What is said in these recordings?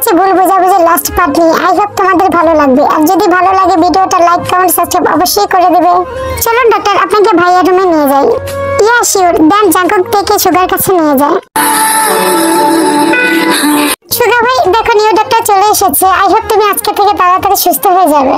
এসেছি ভুল বোঝাবুঝির লাস্ট পার্ট নিয়ে। আই হোপ তোমাদের ভালো লাগবে। আর যদি ভালো লাগে ভিডিওটা লাইক কমেন্ট সাবস্ক্রাইব অবশ্যই করে দেবে। চলুন ডক্টর আপনাকে ভাইয়া রুমে নিয়ে যাই। Yeah sure. দেন জাঙ্কুক থেকে সুগার কাছে নিয়ে যায়। সুগা ভাই দেখো নিউ ডক্টর চলে এসেছে। আই হোপ তুমি আজকে থেকে তাড়াতাড়ি সুস্থ হয়ে যাবে।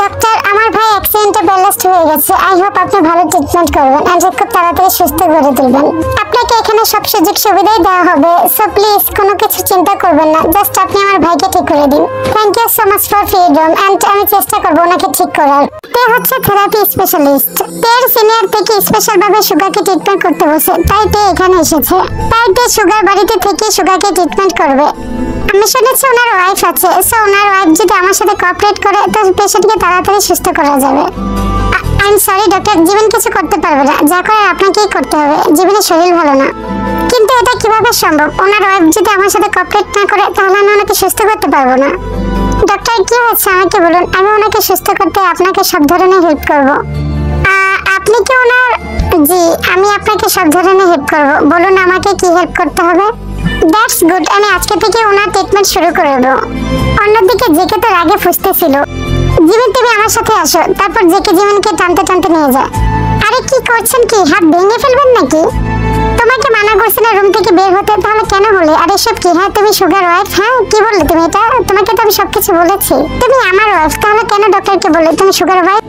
ডক্টর আমার ভাই অ্যাক্সিডেন্টে ব্যালাস্ট হয়ে গেছে। আই হোপ আপনি ভালো ট্রিটমেন্ট করবেন আর খুব তাড়াতাড়ি সুস্থ করে তুলবেন। আপনাকে এখানে সব সুযোগ সুবিধাই দেওয়া হবে, সো প্লিজ কোনো কিছু চিন্তা করবেন না। জাস্ট আপনি আমার ভাইকে ঠিক করে দিন। Thank you so much for freedom and আমি চেষ্টা করব ওনাকে ঠিক করার। তে হচ্ছে থেরাপি স্পেশালিস্ট। তের সিনিয়র থেকে স্পেশাল ভাবে সুগারকে ট্রিটমেন্ট করতে বসে, তাই তে এখানে এসেছে। তাই তে সুগার বাড়িতে থেকে সুগারকে ট্রিটমেন্ট করবে। আমি শুনেছি ওনার ওয়াইফ আছে, সো ওনার ওয়াইফ যদি আমার সাথে কোঅপারেট করে তো পেশেন্টকে তাড়াতাড়ি সুস্থ করা যাবে। আই এম সরি ডক্টর, জীবন কিছু করতে পারবে না, যা করে আপনাকেই করতে হবে। জীবনের শরীর ভালো না। কিন্তু এটা কিভাবে সম্ভব? ওনার ওয়াইফ যদি আমার সাথে কোঅপারেট না করে তাহলে আমি ওনাকে সুস্থ করতে পারবো না। ডক্টর কি হচ্ছে আমাকে বলুন, আমি ওনাকে সুস্থ করতে আপনাকে সব ধরনের হেল্প করব। আপনি কি ওনার? জি আমি আপনাকে সব ধরনের হেল্প করব। বলুন আমাকে কি হেল্প করতে হবে? That's good. আমি আজকে থেকে ওনার ট্রিটমেন্ট শুরু করে দেব। অন্যদিকে জেকে তো রাগে ফুসতেছিল। জীবন তুমি আমার সাথে আসো। তারপর জেকে জীবনকে টানতে টানতে নিয়ে যায়। আরে কি করছেন? কি হাত ভেঙে ফেলবেন নাকি? তোমাকে মানা করছি না রুম থেকে বের হতে, তাহলে কেন বলে? আর এসব কি? হ্যাঁ তুমি সুগার ওয়াইফ? হ্যাঁ কি বললে তুমি এটা? তোমাকে তো আমি সবকিছু বলেছি। তুমি আমার ওয়াইফ, তাহলে কেন ডক্টরকে বললে তুমি সুগার ওয়াইফ?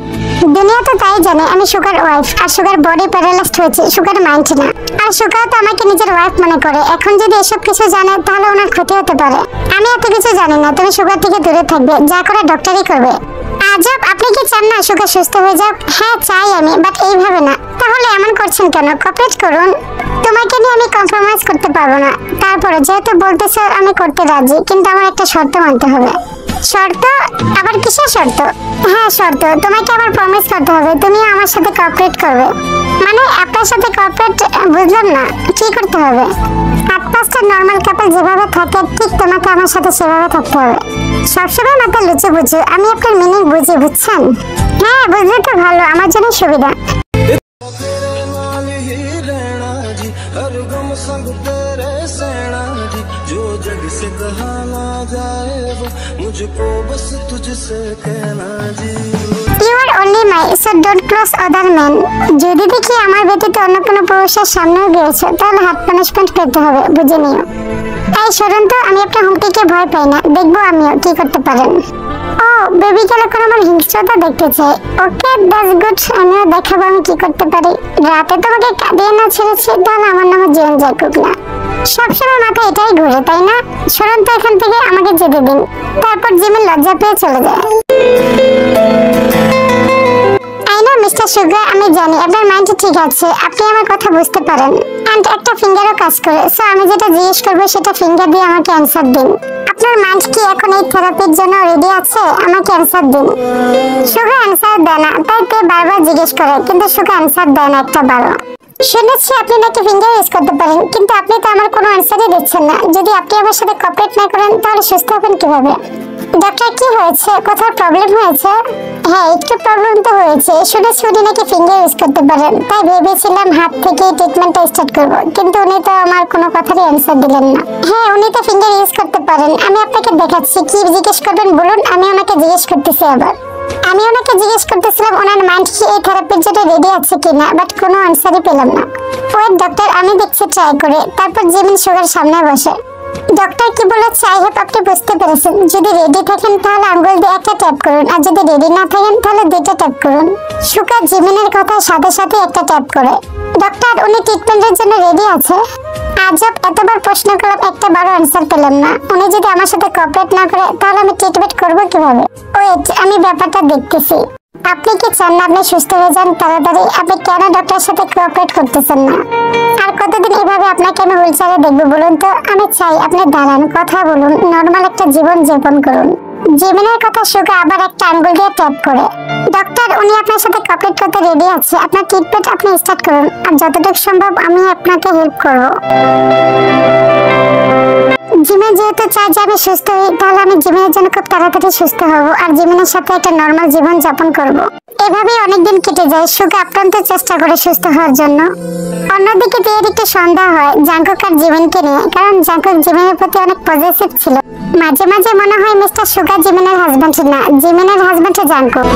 দুনিয়া তো তাই জানে আমি সুগার ওয়াইফ। আর সুগার বডি প্যারালাইজড হয়েছে, সুগার মাইন্ড না। আর সুগার তো আমাকে নিজের ওয়াইফ মনে করে। এখন যদি এসব কিছু জানে তাহলে ওনার ক্ষতি হতে পারে। আমি এত কিছু জানি না। তুমি সুগার থেকে দূরে থাকবে, যা করে ডক্টরই করবে। আজব, আপনি কি চান না সুগার সুস্থ হয়ে যাক? হ্যাঁ চাই আমি, বাট এইভাবে না। তাহলে এমন করছেন কেন? কোঅপারেট করুন। তোমাকে নিয়ে আমি কম্প্রোমাইজ করতে পারবো না। তারপরে যেহেতু বলতেছো আমি করতে রাজি, কিন্তু আমার একটা শর্ত মানতে হবে। শর্ত? আবার কিসের শর্ত? হ্যাঁ শর্ত। তোমাকে আবার প্রমিস করতে হবে তুমি আমার সাথে কোঅপারেট করবে। মানে আপনার সাথে কোঅপারেট? বুঝলাম না, কি করতে হবে? 8-5টা নর্মাল কাপল যেভাবে থাকে ঠিক তোমাকে আমার সাথে সেভাবে থাকতে হবে। সবসময় মাথা লুচি বুঝো, আমি আপনার মিনিং বুঝি, বুঝছেন? হ্যাঁ বুঝলে তো ভালো, আমার জন্য সুবিধা। जो जग से कहा ना जाए वो मुझको बस तुझसे कहना जी। You are only my, so don't cross other men. যদি দেখি আমার ব্যতীত অন্য কোনো পুরুষের সামনে গিয়েছে তাহলে হাত পানিশমেন্ট পেতে হবে, বুঝে নিও। এই শুনুন তো, আমি আপনার হুমকিকে ভয় পাই না। দেখবো আমিও কি করতে পারেন। ও বেবি গেলে করে আমার হিংস্রতা দেখতে চাই। Okay that's good. আমিও দেখাবো আমি কি করতে পারি। রাতে তোমাকে কাঁদিয়ে না ছেড়েছি তাহলে আমার নাম জীবন জাকুক না। সবসময় মাথা এটাই ঘুরে, তাই না? শুনুন তো এখান থেকে আমাকে যেতে দিন। তারপর জিমিন লজ্জা পেয়ে চলে যায়। আই নো মিস্টার সুগার, আমি জানি আপনার মাইন্ড ঠিক আছে, আপনি আমার কথা বুঝতে পারেন। এন্ড একটা ফিঙ্গারও কাজ করে। সো আমি যেটা জিজ্ঞেস করবো সেটা ফিঙ্গার দিয়ে আমাকে অ্যানসার দিন। আপনার মাইন্ড কি এখন এই থেরাপির জন্য রেডি আছে? আমাকে অ্যানসার দিন। সুগার অ্যানসার দেয় না, তাই তে বারবার জিজ্ঞেস করে, কিন্তু সুগার অ্যানসার দেয় না একটা বারও। শুনেছি আপনি নাকি ফিঙ্গার ইউজ করতে পারেন, কিন্তু আপনি তো আমার কোনো অ্যানসারই দিচ্ছেন না। যদি আপনি আমার সাথে কোঅপারেট না করেন তাহলে সুস্থ হবেন কিভাবে? ডক্টর কি হয়েছে? কোথাও প্রবলেম হয়েছে? হ্যাঁ একটু প্রবলেম তো হয়েছে। শুনেছি উনি নাকি ফিঙ্গার ইউজ করতে পারেন, তাই ভেবেছিলাম হাত থেকে ট্রিটমেন্টটা স্টার্ট করব, কিন্তু উনি তো আমার কোনো কথারই অ্যানসার দিলেন না। হ্যাঁ উনি তো ফিঙ্গার ইউজ করতে পারেন, আমি আপনাকে দেখাচ্ছি। কি জিজ্ঞেস করবেন বলুন? আমি ওনাকে জিজ্ঞেস করতেছি আবার। আমি ওনাকে জিজ্ঞেস করতেছিলাম ওনার মাইন্ড কি এই থেরাপির জন্য রেডি আছে কিনা, বাট কোনো অ্যানসারই পেলাম না। ওয়েট ডক্টর, আমি দেখছি ট্রাই করে। তারপর জিমিন সুগার সামনে বসে। ডক্টর কি বলেছে আই হোপ আপনি বুঝতে পেরেছেন। যদি রেডি থাকেন তাহলে আঙ্গুল দিয়ে একটা ট্যাপ করুন, আর যদি রেডি না থাকেন তাহলে দুইটা ট্যাপ করুন। সুগার জিমিনের কথা সাথে সাথে একটা ট্যাপ করে। ডক্টর উনি ট্রিটমেন্টের জন্য রেডি আছে? আজব, এতবার প্রশ্ন করলাম একটা বারো অ্যানসার পেলাম না। উনি যদি আমার সাথে কোঅপারেট না করে তাহলে আমি ট্রিটমেন্ট করবো কিভাবে? ওয়েট আমি ব্যাপারটা দেখতেছি। আপনি কি চান না আপনি সুস্থ হয়ে যান তাড়াতাড়ি? আপনি কেন ডক্টরের সাথে কোঅপারেট করতেছেন না? আর কতদিন এভাবে আপনাকে আমি হুইলচেয়ারে দেখবো বলুন তো? আমি চাই আপনি দাঁড়ান, কথা বলুন, নরমাল একটা জীবন যাপন করুন। জিমিনের কথা শুনে আবার একটা আঙ্গুল দিয়ে ট্যাপ করে। ডক্টর উনি আপনার সাথে কোঅপারেট করতে রেডি আছে, আপনার ট্রিটমেন্ট আপনি স্টার্ট করুন, আর যতটুকু সম্ভব আমি আপনাকে হেল্প করব। জিমে যে যেহেতু চাই যে আমি সুস্থ হই, তাহলে আমি জিমিনের জন্য খুব তাড়াতাড়ি সুস্থ হব আর জিমিনের সাথে একটা নর্মাল জীবন যাপন করব। এভাবেই অনেকদিন কেটে যায়। সুগা আপ্রান্ত চেষ্টা করে সুস্থ হওয়ার জন্য। অন্যদিকে বিয়ের একটু সন্ধ্যা হয় জাঙ্কুক আর জিমিনকে নিয়ে, কারণ জাঙ্কুক জিমিনের প্রতি অনেক পজিটিভ ছিল। মাঝে মাঝে মনে হয় মিস্টার সুগা জিমিনের হাজবেন্ড না, জিমিনের হাজবেন্ড জাঙ্কুক।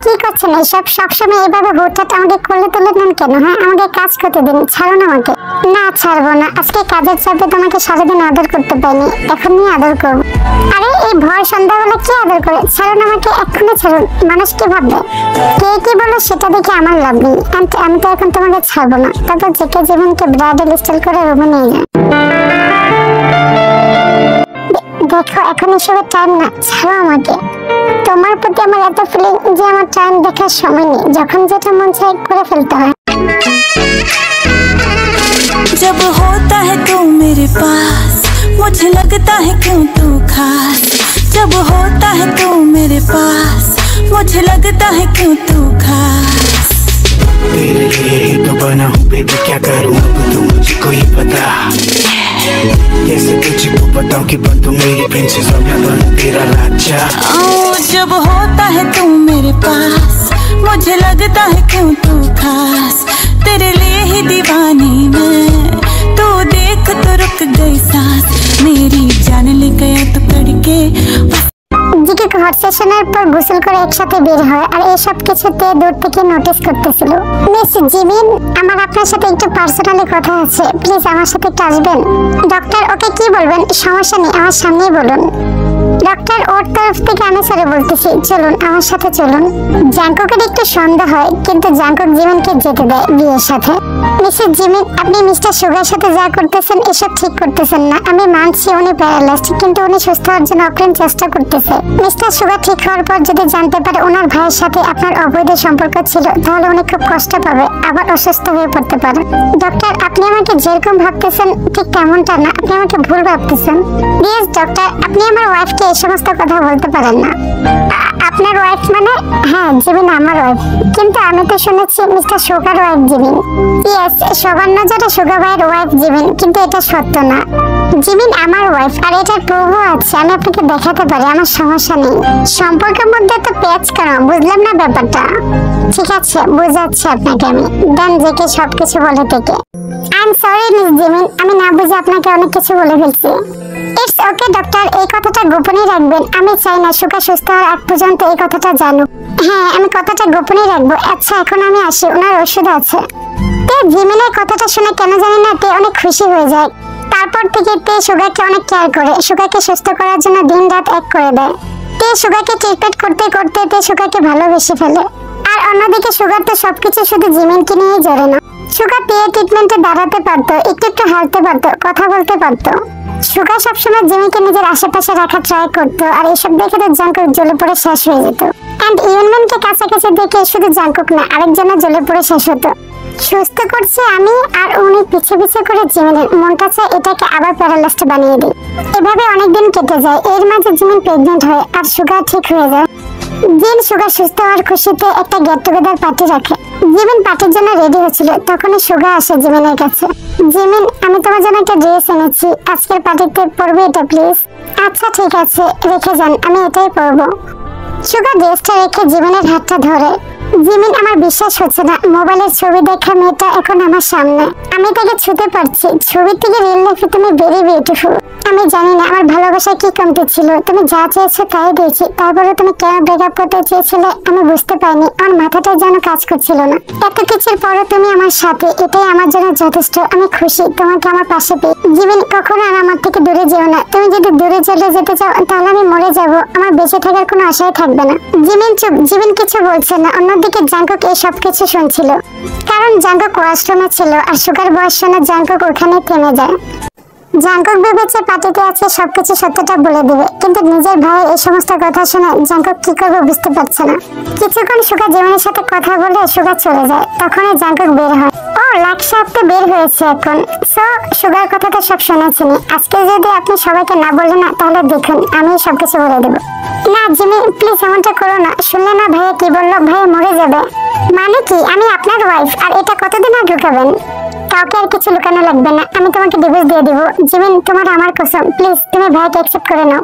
কি করছেন এসব? সবসময় এভাবে হুটহাট আমাকে করলে তুলে নেন কেন? হ্যাঁ, আমাকে কাজ করতে দিন, ছাড়ুন আমাকে। না, ছাড়বো না। আজকে কাজের চাপে তোমাকে সারাদিন আদর করতে পারিনি, এখন নিয়ে আদর করবো। আরে এই ভয় সন্ধ্যাবেলা কি আদর করে? ছাড়ুন আমাকে, এক্ষুনি ছাড়ুন। মানুষ কি ভাববে, কে কি বলো সেটা দেখে আমার লাভ নেই। আমি তো এখন তোমাকে ছাড়বো না। তারপর জেকে জীবনকে ব্রাইডাল স্টাইল করে রুমে নিয়ে যায়। দেখো এখন এসবের টাইম না, ছাড়ো আমাকে। তোমার প্রতি আমার এত ফিলিং যে আমার টাইম দেখার সময় নেই, যখন যেটা মন চায় করে ফেলতে হয়। जब होता है तू मेरे पास मुझे लगता है क्यों तू खास। जब होता है तू मेरे पास मुझे लगता है क्यों तू खास। तेरे लिए ही तो बना हूँ बेबी, क्या करूँ अब तू मुझको ही बता। कैसे तुझको बताऊँ कि बन तू मेरी प्रिंसेस और मैं बनूँ तेरा राजा। जब होता है तू मेरे पास मुझे लगता है क्यों तू खास। तेरे लिए ही दीवानी मैं, तू देख तो रुक गई सांस। मेरी जान ले गया तो करके। জিকে হট সেশনের পর গোসল করে একসাথে বের হয় আর এই সব কিছুতে দূর থেকে নোটিস করতেছিল। মিস জিমিন, আমার আপনার সাথে একটু পার্সোনালি কথা আছে, প্লিজ আমার সাথে একটু আসবেন। ডক্টর, ওকে কি বলবেন? সমস্যা নেই, আমার সামনেই বলুন। ডক্টর, ওর তরফ থেকে আমি স্যারে বলতেছি, চলুন আমার সাথে চলুন। জাঙ্কুকের একটু সন্দেহ হয়, কিন্তু জাঙ্কুক জিমিনকে যেতে দেয় বিয়ের সাথে। মিসেস জিমিন, আপনি মিস্টার সুগার সাথে যা করতেছেন এসব ঠিক করতেছেন না। আমি মানছি উনি প্যারালাইজড, কিন্তু উনি সুস্থ হওয়ার জন্য অপ্রাণ চেষ্টা করতেছে। মিস্টার সুগার ঠিক হওয়ার পর যদি জানতে পারে ওনার ভাইয়ের সাথে আপনার অবৈধ সম্পর্ক ছিল, তাহলে উনি খুব কষ্ট পাবে, আবার অসুস্থ হয়ে পড়তে পারে। ডক্টর, আপনি আমাকে যেরকম ভাবতেছেন ঠিক তেমনটা না, আপনি আমাকে ভুল ভাবতেছেন। প্লিজ ডক্টর, আপনি আমার ওয়াইফকে এই সমস্ত কথা বলতে পারেন না। আপনার ওয়াইফ মানে? হ্যাঁ, জিমিন আমার ওয়াইফ, কিন্তু আমি তো শুনেছি mister Sugar wife Jimin. Yes, সবার নজরে সুগা ভাইয়ের ওয়াইফ জিমিন, কিন্তু এটা সত্য না। জিমিন আমার ওয়াইফ, আর এটার প্রুফও আছে, আমি আপনাকে দেখাতে পারি, আমার সমস্যা নেই। সম্পর্কের মধ্যে তো পেঁচ কেন, বুঝলাম না ব্যাপারটা। ঠিক আছে, বুঝাচ্ছি আপনাকে আমি। দেন জেকে সবকিছু বলে থেকে। I am sorry miss Jimin, আমি না বুঝে আপনাকে অনেক কিছু বলে ফেলছি। ইটস ওকে ডক্টর, এই কথাটা গোপনই রাখবেন। আমি চাই না সুগা সুস্থ হওয়ার আগ পর্যন্ত এই কথাটা জানুক। হ্যাঁ, আমি কথাটা গোপনই রাখবো। আচ্ছা, এখন আমি আসি, ওনার ওষুধ আছে। তে জিমিনের কথাটা শুনে কেন জানি না তে অনেক খুশি হয়ে যায়। তারপর থেকে তে সুগাকে অনেক কেয়ার করে, সুগাকে সুস্থ করার জন্য দিন রাত এক করে দেয়। তে সুগাকে ট্রিটমেন্ট করতে করতে তে সুগাকে ভালোবেসে ফেলে। আর অন্যদিকে সুগার তো সবকিছু শুধু জিমিনকে নিয়েই জড়ে না। সুগা পেয়ে ট্রিটমেন্টে দাঁড়াতে পারতো, একটু একটু হাঁটতে পারতো, কথা বলতে পারতো। সুগা সবসময় জিমিকে নিজের আশেপাশে রাখা ট্রাই করতো, আর এসব দেখে তো জাঙ্কুক জ্বলে পড়ে শেষ হয়ে যেত। এন্ড ইউনম্যানকে কাছাকাছি দেখে শুধু জাঙ্কুক না, আরেকজনের জ্বলে পড়ে শেষ হতো। সুস্থ করছি আমি, আর উনি পিছে পিছে করে জিমিনের মনটা চায় এটাকে আবার প্যারালাইজড বানিয়ে দিই। এভাবে অনেকদিন কেটে যায়। এর মাঝে জিমিন প্রেগনেন্ট হয় আর সুগা ঠিক হয়ে যায়। জিন সুগা সুস্থ হওয়ার খুশিতে একটা গেট টুগেদার পার্টি রাখে। জিমিন পার্টির জন্য রেডি হচ্ছিল, তখনই সুগা আসে জিমিনের কাছে। জিমিন, আমি তোমার জন্য একটা ড্রেস এনেছি, আজকের পার্টিতে পরবে এটা প্লিজ। আচ্ছা ঠিক আছে, রেখে যান, আমি এটাই পরবো। সুগা ড্রেসটা রেখে জিমিনের হাতটা ধরে। জিমিন, আমার বিশ্বাস হচ্ছে না, মোবাইলের ছবি দেখা মেয়েটা এখন আমার সামনে, আমি তাকে ছুতে পারছি। ছবির থেকে রিয়েল লাইফে তুমি ভেরি বিউটিফুল। আমি জানি না আমার ভালোবাসায় কি কমতি ছিল, তুমি যা চেয়েছো তাই দিয়েছি। তারপরে তুমি কেন ব্রেকআপ করতে চেয়েছিলে আমি বুঝতে পারিনি, আমার মাথাটাই যেন কাজ করছিল না। এত কিছুর পরও তুমি আমার সাথে, এটাই আমার জন্য যথেষ্ট। আমি খুশি তোমাকে আমার পাশে পেয়ে। জিমিন, কখনো আর আমার থেকে দূরে যেও না। তুমি যদি দূরে চলে যেতে চাও তাহলে আমি মরে যাব, আমার বেঁচে থাকার কোনো আশাই থাকবে না। জিমিন চুপ। জিমিন কিছু বলছে না। অন্যদিকে জাঙ্কুক এই সব কিছু শুনছিল, কারণ জাঙ্কুক ওয়াশরুমে ছিল আর সুগার বয়স শুনে জাঙ্কুক ওখানে থেমে যায়। জাঙ্কুক ভেবেছে পার্টিতে আছে সবকিছু সত্যটা বলে দেবে, কিন্তু নিজের ভাইয়ের এই সমস্ত কথা শুনে জাঙ্কুক কি করবে বুঝতে পারছে না। কিছুক্ষণ সুগা জিমিনের সাথে কথা বলে সুগা চলে যায়, তখনই জাঙ্কুক বের হয়। ও লাখ সাহেব বের হয়েছে এখন। সো সুগার কথা তো সব শুনেছিনি। আজকে যদি আপনি সবাইকে না বলেন না, তাহলে দেখুন আমি সবকিছু বলে দেবো। না জিমি, প্লিজ এমনটা করো না। শুনলে না ভাইয়া কি বললো? ভাইয়া মরে যাবে। মানে কি আমি আপনার ওয়াইফ, আর এটা কতদিন আর লুকাবেন? কাউকে আর কিছু লুকানো লাগবে না, আমি তোমাকে ডিভোর্স দিয়ে দিব। জিমিন, তোমার আমার কসম, প্লিজ তুমি ভাইকে অ্যাকসেপ্ট করে নাও।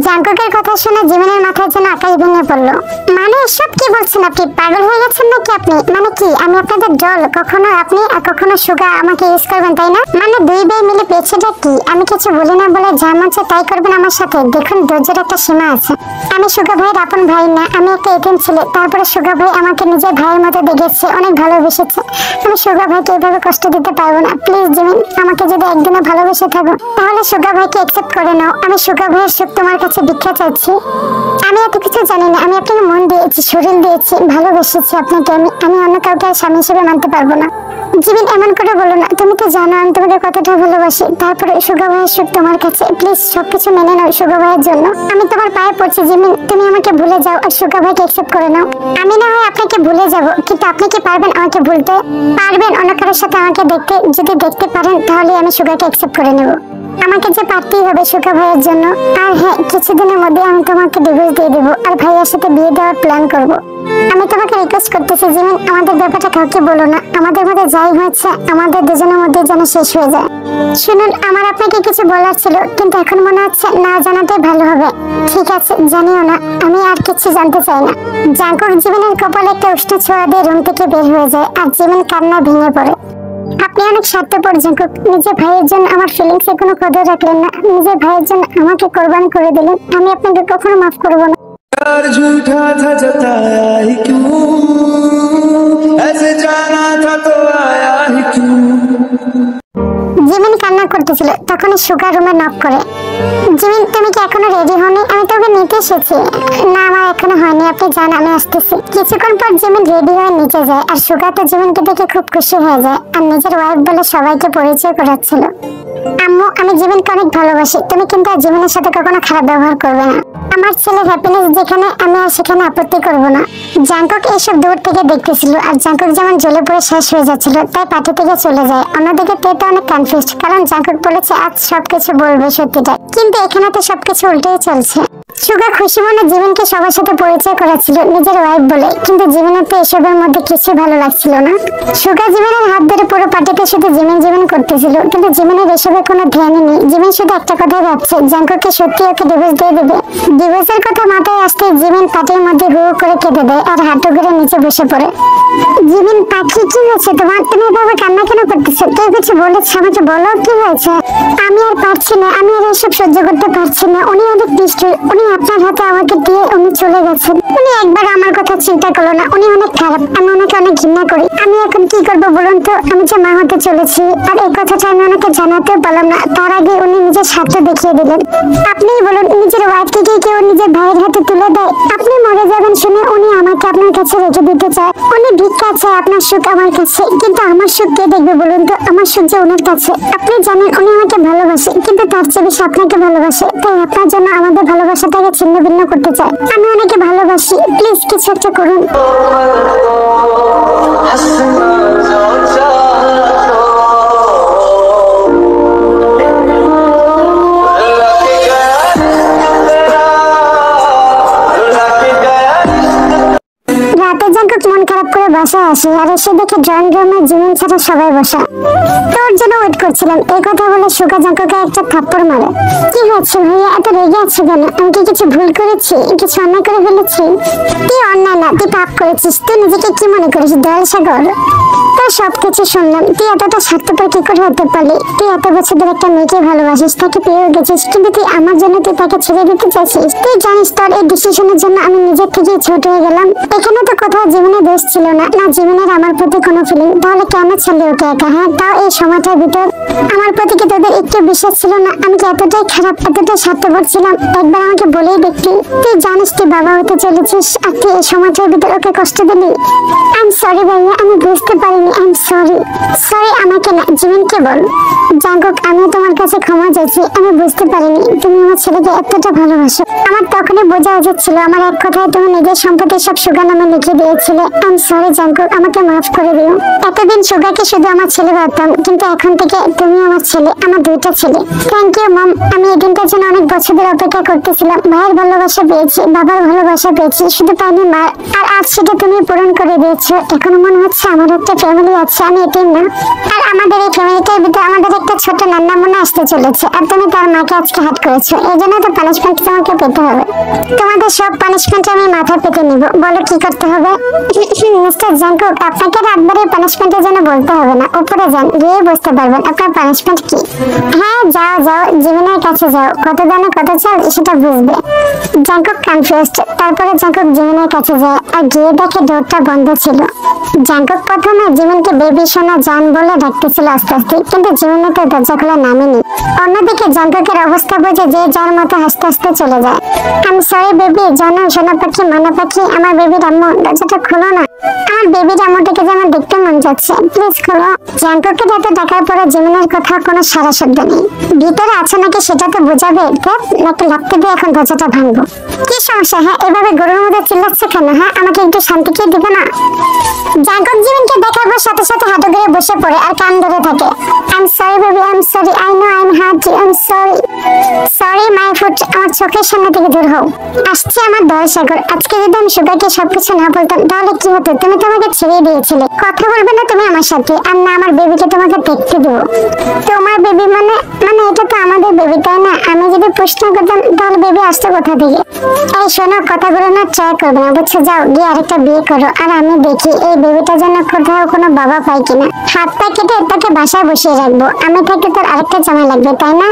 জাঙ্কুকের কথা শুনে জিমিনের মাথায় যেন আকাশ ভেঙে পড়লো। মানে এসব কি বলছেন আপনি? পাগল হয়ে গেছেন নাকি আপনি? মানে কি আমি আপনাদের ডল? কখনো আপনি আর কখনো সুগা আমাকে ইউজ করবেন, তাই না? মানে দুই ভাই মিলে পেয়েছেটা কি? আমি কিছু বলি না বলে যা মন চায় তাই করবেন আমার সাথে? দেখুন, ধৈর্যের একটা সীমা আছে। আমি সুগা ভাইয়ের আপন ভাই না, আমি একটা এতিম ছেলে। তারপরে সুগা ভাই আমাকে নিজের ভাইয়ের মতো দেখেছে, অনেক ভালোবেসেছে। আমি সুগা ভাইকে এভাবে কষ্ট দিতে পারবো না। প্লিজ জিমিন, আমাকে যদি একদিনে ভালোবেসে থাকো তাহলে সুগা ভাইকে অ্যাকসেপ্ট করে নাও। আমি সুগা ভাইয়ের সুখ তোমার কাছে ভিক্ষা চাইছি। আমি এত কিছু জানি না, আমি আপনাকে মন দিয়েছি, শরীর দিয়েছি, ভালোবেসেছি আপনাকে। আমি অন্য কাউকে আর স্বামী হিসেবে মানতে পারবো না। জিমিন, এমন করে বলো না, তুমি তো জানো আমি তোমাকে কতটা ভালোবাসি। তারপরে সুগা ভাইয়ের সুখ তোমার কাছে, প্লিজ সবকিছু মেনে নাও সুগা ভাইয়ের জন্য। আমি তোমার পায়ে পড়ছি জিমিন, তুমি আমাকে ভুলে যাও আর সুগা ভাইকে অ্যাকসেপ্ট করে নাও। আমি না হয় আপনাকে ভুলে যাব, কিন্তু আপনি কি পারবেন আমাকে ভুলতে? পারবেন অন্য কারোর সাথে আমাকে দেখতে? যদি দেখতে পারেন তাহলে আমি সুগাকে অ্যাকসেপ্ট করে নেব। আমাকে যে পারতেই হবে সুগা ভাইয়ের জন্য। আর হ্যাঁ, কিছুদিনের মধ্যে আমি তোমাকে ডিভোর্স দিয়ে দেবো আর ভাইয়ার সাথে বিয়ে দেওয়ার প্ল্যান করব। আমি তোমাকে রিকোয়েস্ট করতেছি জিমিন, আমাদের ব্যাপারটা কাউকে বলো না। আমাদের মধ্যে যাই হয়েছে আমাদের দুজনের মধ্যে যেন শেষ হয়ে যায়। শুনুন, আমার আপনাকে কিছু বলার ছিল, কিন্তু এখন মনে হচ্ছে না জানাটাই ভালো হবে। ঠিক আছে, জানিও না, আমি আর কিছু জানতে চাই না। জাঙ্কুক জিমিনের কপালে একটা উষ্ণ ছোঁয়া দিয়ে রুম থেকে বের হয়ে যায় আর জিমিন কান্না ভেঙে পড়ে। আপনি অনেক স্বার্থপর জাঙ্কুক, নিজের ভাইয়ের জন্য আমার ফিলিংসে কোনো কদর রাখলেন না, নিজের ভাইয়ের জন্য আমাকে কোরবানি করে দিলেন। আমি আপনাকে কখনো মাফ করবো না। प्यार झूठा था जताया ही क्यों, ऐसे जाना था तो आया ही क्यों। জিমিন কান্না করতেছিল, তখন সুগা রুমে নক করে। জিমিন, তুমি কি এখনো রেডি হওনি? আমি তোকে নিতে এসেছি। না, আমার এখনো হয়নি, আপনি যান, আমি আসতেছি। কিছুক্ষণ পর জিমিন রেডি হয়ে নিচে যায় আর সুগা তো জিমিনকে দেখে খুব খুশি হয়ে যায় আর নিজের ওয়াইফ বলে সবাইকে পরিচয় করাচ্ছিল। আম্মু, আমি জিমিনকে অনেক ভালোবাসি, তুমি কিন্তু আর জিমিনের সাথে কখনো খারাপ ব্যবহার করবে না। আমার ছেলের হ্যাপিনেস যেখানে, আমি আর সেখানে আপত্তি করব না। জাঙ্কুক এসব দূর থেকে দেখতেছিল আর জাঙ্কুক যেমন জ্বলে পড়ে শেষ হয়ে যাচ্ছিল, তাই পার্টি থেকে চলে যায়। অন্যদিকে তেতো অনেক কনফিউজড, কারণ জাঙ্কুক বলেছে আজ সবকিছু বলবে সত্যিটা, কিন্তু এখানে তো সবকিছু উল্টেই চলছে। সুগা খুশি মনে জিমিনকে সবার সাথে পরিচয় করাচ্ছিল নিজের ওয়াইফ বলে, কিন্তু জিমিনের তো এসবের মধ্যে কিছু ভালো লাগছিল না। সুগা জিমিনের হাত ধরে পুরো পার্টিতে শুধু জিমিন জিমিন করতেছিল, কিন্তু জিমিনের এসবের কোনো ধ্যানই নেই। জিমিন শুধু একটা কথা ভাবছে, জাঙ্কুককে সত্যি ওকে ডিভোর্স দিয়ে দেবে। ডিভোর্সের কথা মাথায় আসতে জিমিন পার্টির মধ্যে হু করে কেঁদে দেয় আর হাঁটু ঘুরে নিচে বসে পড়ে। জিমিন পাখি, কি হয়েছে তোমার? তুমি এভাবে কান্না কেন করতেছো? কেউ কিছু বলেছে? আমাকে বলো কি হয়েছে। আমি আর পারছি না, আমি আর এসব সহ্য করতে পারছি না। উনি অনেক নিষ্ঠুর, উনি আপনার হাতে আমাকে দিয়ে উনি চলে গেছেন। উনি একবার আমার কথা চিন্তা করলো না, উনি অনেক খারাপ, আমি ওনাকে অনেক ঘৃণা করি। আমি এখন কি করবো বলুন তো? আমি যে মা হতে চলেছি আর এই কথাটা আমি ওনাকে জানাতেও পারলাম না, তার আগে উনি নিজের স্বার্থ দেখিয়ে দিলেন। আপনিই বলুন, নিজের ওয়াইফকে কি কেউ নিজের ভাইয়ের হাতে তুলে দেয়? আপনি মরে যাবেন শুনে উনি আমাকে আপনার কাছে রেখে দিতে চায়। উনি ভিক্ষা চায় আপনার সুখ আমার কাছে, কিন্তু আমার সুখ কে দেখবে বলুন তো? আমার সুখ যে ওনার কাছে। আপনি জানেন উনি আমাকে ভালোবাসে, কিন্তু তার চেয়ে বেশি আপনাকে ভালোবাসে। তাই আপনার জন্য আমাদের ভালোবাসাটাকে ছিন্ন ভিন্ন করতে চায়। আমি ওনাকে ভালোবাসি, প্লিজ কিছু একটা করুন। রাতে জাঙ্কুক মন খারাপ করে বাসায় আসে আর এসে দেখে ড্রয়িং রুমে জিমিন ছাড়া সবাই বসা। তোর জন্য ওয়েট করছিলাম, এই কথা বলে সুগা জাঙ্কুকে একটা থাপ্পড় মারে। কি হচ্ছে ভাইয়া, এত রেগে আছো কেন? আমি কি কিছু ভুল করেছি? কিছু অন্যায় করে ফেলেছি? তুই অন্যায় না, তুই পাপ করেছিস। তুই নিজেকে কি মনে করিস, দয়াল সাগর? তোর সবকিছু শুনলাম, তুই এতটা স্বার্থপর কি করে হতে পারলি? তুই এত বছর ধরে একটা মেয়েকে ভালোবাসিস, তাকে পেয়েও গেছিস, কিন্তু তুই আমার জন্য তুই তাকে ছেড়ে দিতে চাইছিস। তুই জানিস তোর এই ডিসিশনের জন্য আমি নিজের থেকে ছোট হয়ে গেলাম। এখানে তো কোথাও জীবনে দোষ ছিল না, না জীবনের আমার প্রতি কোনো ফিলিং। তাহলে কেন ছেলে ওকে একা? হ্যাঁ, তাও এই সময়টার ভিতর আমার প্রতি কি তোদের একটু বিশ্বাস ছিল না? আমি কি এতটাই খারাপ, এতটাই স্বার্থপর ছিলাম? একবার আমাকে বলেই দেখতি। তুই জানিস তুই বাবা হতে চলেছিস আর তুই এই সময়টার ভিতর ওকে কষ্ট দিলি। আই এম সরি ভাইয়া, আমি বুঝতে পারিনি। I am sorry. সরি আমাকে না, জিমিনকে বল। জাঙ্কুক, আমিও তোমার কাছে ক্ষমা চাইছি, আমি বুঝতে পারিনি তুমি আমার ছেলেকে এতটা ভালোবাসো। আমার তখনই বোঝা উচিত ছিল, আমার এক কথায় তুমি নিজের সম্পত্তি সব সুগা নামে লিখে দিয়েছিলে। আই এম সরি জাঙ্কুক, আমাকে মাফ করে দিও। এতদিন সুগাকে শুধু আমার ছেলে ভাবতাম, কিন্তু এখন থেকে তুমি আমার ছেলে, আমার দুইটা ছেলে। থ্যাংক ইউ মম, আমি এই দিনটার জন্য অনেক বছর ধরে অপেক্ষা করতেছিলাম। ভাইয়ের ভালোবাসা পেয়েছি, বাবার ভালোবাসা পেয়েছি, শুধু পাইনি মা। আর আজ সেটা তুমি পূরণ করে দিয়েছো। এখনো মনে হচ্ছে আমার একটা ফ্যামিলি আছে, আমি এতিম না। আর আমাদের এই ফ্যামিলিটার ভিতরে আমাদের একটা ছোট নান্না মুন্না আসতে চলেছে, আর তুমি তার মাকে আজকে হাত করেছো, এই জন্য তো পানিশমেন্ট তোমাকে পেতে হবে। তোমাদের সব পানিশমেন্ট আমি মাথায় পেতে নিব, বলো কি করতে হবে? মিস্টার জাঙ্কুক, আপনাকে রাতবারে পানিশমেন্টের জন্য বলতে হবে না, উপরে যান, গিয়ে বুঝতে পারবেন আপনার পানিশমেন্ট কি। হ্যাঁ যাও যাও, জিমিনের কাছে যাও, কত দানে কত চাল সেটা বুঝবে। Jungkook confused. তারপরে জাঙ্কুক জিমিনের কাছে যায় আর গিয়ে দেখে ডোরটা বন্ধ ছিল। জাঙ্কুক প্রথমে জিমিনকে বেবি সোনা জান বলে ডাকতেছিল আস্তে আস্তে, কিন্তু জিমিনের তো দরজা খোলা নামেনি। অন্যদিকে জাঙ্কুকের অবস্থা বুঝে যে যার মতো হাসতে হাসতে চলে যায়। আমি সরি বেবি, জানো সোনা পাখি মানা পাখি, আমার বেবির আম্মু, দরজাটা খুলো না, আমার বেবির আম্মুটাকে যেন দেখতে মন যাচ্ছে, প্লিজ খুলো। জাঙ্কুককে রাতে ডাকার পরে জিমিনের কথা কোনো সারা শব্দ নেই। ভিতরে আছে নাকি সেটা তো বোঝাবে, নাকি লাগতে দিয়ে এখন দরজাটা ভাঙবো? কি সমস্যা? হ্যাঁ এভাবে গরুর মধ্যে চিল্লাচ্ছে কেন? হ্যাঁ আমাকে একটু শান্তি কি দিবে না? জাঙ্কুক জিমিনকে দেখার পর সাথে সাথে হাঁটু গেড়ে বসে পড়ে আর কান ধরে থাকে। I am sorry baby, I am sorry, I know I am hurt you, I am sorry, sorry my foot, আমার চোখের সামনে থেকে দূর হও। আসছে আমার দয়া সাগর, আজকে যদি আমি সুগারকে সবকিছু না বলতাম তাহলে কি হতো? তুমি তোমাকে ছেড়ে দিয়েছিলে, কথা বলবে না তুমি আমার সাথে, আর না আমার বেবিকে তোমাকে দেখতে দেবো। তোমার বেবি মানে এটা তো আমাদের বেবি, তাই না? আমি যদি প্রশ্ন করতাম তাহলে বেবি আসতো কোথা থেকে? এই শোনো, কথাগুলো না ট্রাই করবে না, বুঝছো? যাও গিয়ে আরেকটা বিয়ে করো, আর আমি দেখি এই বেবিটার জন্য কোথাও কোনো বাবা পাই কিনা। হাত পা কেটে তাকে বাসায় বসিয়ে রাখবো, আমি থাকতে তোর আরেকটা জামাই লাগবে, তাই না?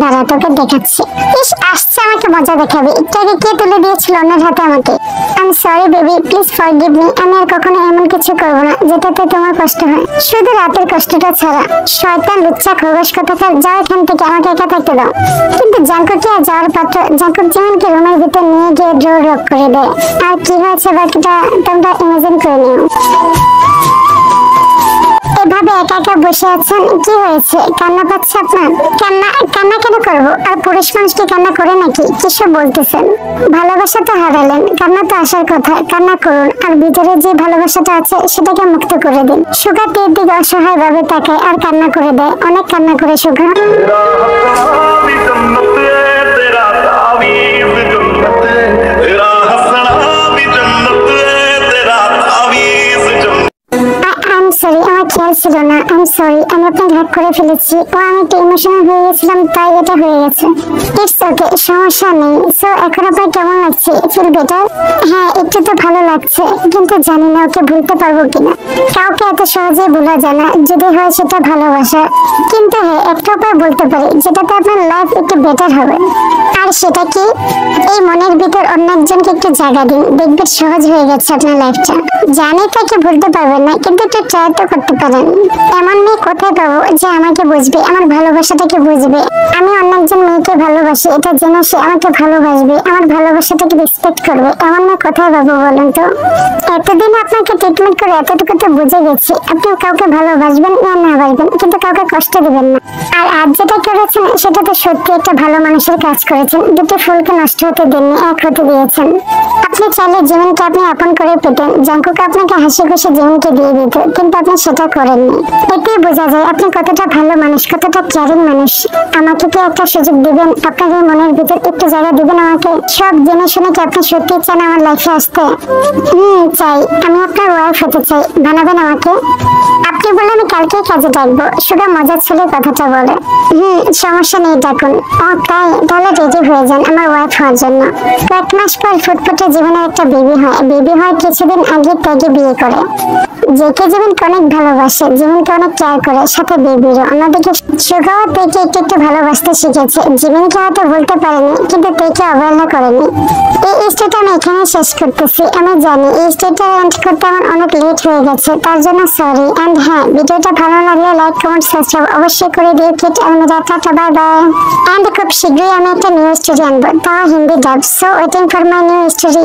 দাঁড়া তোকে দেখাচ্ছি। ইস আসছে আমাকে মজা দেখাবে। একটু আগে কে তুলে দিয়েছিল অন্যের হাতে আমাকে? I am sorry baby, please forgive me, আমি আর কখনো এমন কিছু করবো না যেটাতে তোমার কষ্ট হয়, শুধু রাতের কষ্টটা ছাড়া। শয়তান লুচ্চা খরগোশ কোথাকার, যাও এখান থেকে, আমাকে একা থাকতে দাও। কিন্তু জাঙ্কুককে আর যাওয়ার পাত্র। জাঙ্কুক জিমিনকে রুমের ভিতর নিয়ে গিয়ে ডোর লক করে দেয়। আর কি হয়েছে বাকিটা তোমরা ইমাজিন করে নিও। এভাবে একা একা বসে আছেন, কি হয়েছে? কান্না পাচ্ছে আপনার? কান্না কান্না কেন করবো? আর পুরুষ মানুষ কি কান্না করে নাকি? কিসব বলতেছেন? ভালোবাসা তো হারালেন, কান্না তো আসার কথা, কান্না করুন, আর ভিতরে যে ভালোবাসাটা আছে সেটাকে মুক্ত করে দিন। সুগা তীর দিকে অসহায় ভাবে তাকায় আর কান্না করে দেয়, অনেক কান্না করে সুগা। সরি আমার খেয়াল ছিল না, আই সরি, আমি আপনাকে হ্যাক করে ফেলেছি, ও আমি একটু ইমোশনাল হয়ে গেছিলাম তাই এটা হয়ে গেছে। ইটস ওকে, সমস্যা নেই। সো এখন আপনার কেমন লাগছে? Feel better? হ্যাঁ একটু তো ভালো লাগছে, কিন্তু জানি না ওকে ভুলতে পারবো কিনা। কাউকে এত সহজে ভোলা যায় না, যদি হয় সেটা ভালোবাসা। কিন্তু হ্যাঁ একটা উপায় বলতে পারি যেটাতে আপনার লাইফ একটু বেটার হবে। আর সেটা কি? এই মনের ভিতর অন্য একজনকে একটু জায়গা দিন, দেখবেন সহজ হয়ে গেছে আপনার লাইফটা। জানি তাকে ভুলতে পারবেন না, কিন্তু একটু ট্রাই তো করতে পারেন। এমন মেয়ে কোথায় পাবো যে আমাকে বুঝবে, আমার ভালোবাসাটাকে বুঝবে? আমি অন্য একজন মেয়েকে ভালোবাসি এটা জেনে সে আমাকে ভালোবাসবে, আমার ভালোবাসাটাকে রেসপেক্ট করবে, এমন মেয়ে কোথায় পাবো বলুন তো? এতদিন আপনাকে ট্রিটমেন্ট করে এতটুকু তো বুঝে গেছি, আপনি কাউকে ভালোবাসবেন না না বাসবেন, কিন্তু কাউকে কষ্ট দিবেন না। আর আজ যেটা করেছেন সেটা তো সত্যি একটা ভালো মানুষের কাজ করেছেন, দুটো ফুলকে নষ্ট হতে দেননি, এক হতে দিয়েছেন। আপনি চাইলে জীবনকে আপনি আপন করে পেতেন, জাঙ্কুক আপনাকে হাসি খুশি জীবনকে দিয়ে দিত, কিন্তু আপনি সেটা করেননি। এতেই বোঝা যায় আপনি কতটা ভালো মানুষ, কতটা কেয়ারিং মানুষ। আমাকে কি একটা সুযোগ দিবেন? আপনার এই মনের ভিতর একটু জায়গা দিবেন আমাকে? সব জেনে শুনে কি আপনি সত্যি চান আমার লাইফে আসতে? চাই, আমি আপনার ওয়াইফ হতে চাই, বানাবেন আমাকে? আপনি বললে আমি কালকেই কাজে ডাকবো। সুগা মজার ছেলে কথাটা বলে। সমস্যা নেই, ডাকুন। ও তাই, তাহলে রেডি হয়ে যান আমার ওয়াইফ হওয়ার জন্য। কয়েক মাস পর ফুটফুটে জীবনের একটা বেবি হয়। বেবি হয় কিছুদিন আগে তাকে বিয়ে করে। যেকে জীবনকে অনেক ভালোবাসে, জীবনকে অনেক কেয়ার করে, সাথে বেবিরও। অন্যদিকে সুগাও তেকে একটু একটু ভালোবাসতে শিখেছে। জীবনকে হয়তো বলতে পারেনি, কিন্তু তেকে অবহেলা করেনি। এই স্টোরিটা আমি এখানে শেষ করতেছি। আমি জানি এই স্টোরিটা এন্ড করতে আমার অনেক লেট হয়ে গেছে, তার জন্য সরি। এন্ড হ্যাঁ, ভিডিওটা ভালো লাগলে লাইক কমেন্ট সাবস্ক্রাইব অবশ্যই করে দিও। কিট আলমিরা, টাটা বাই বাই। এন্ড খুব শীঘ্রই আমি একটা নিউ স্টোরি আনবো, তাও হিন্দি ডাব। So waiting for my new story.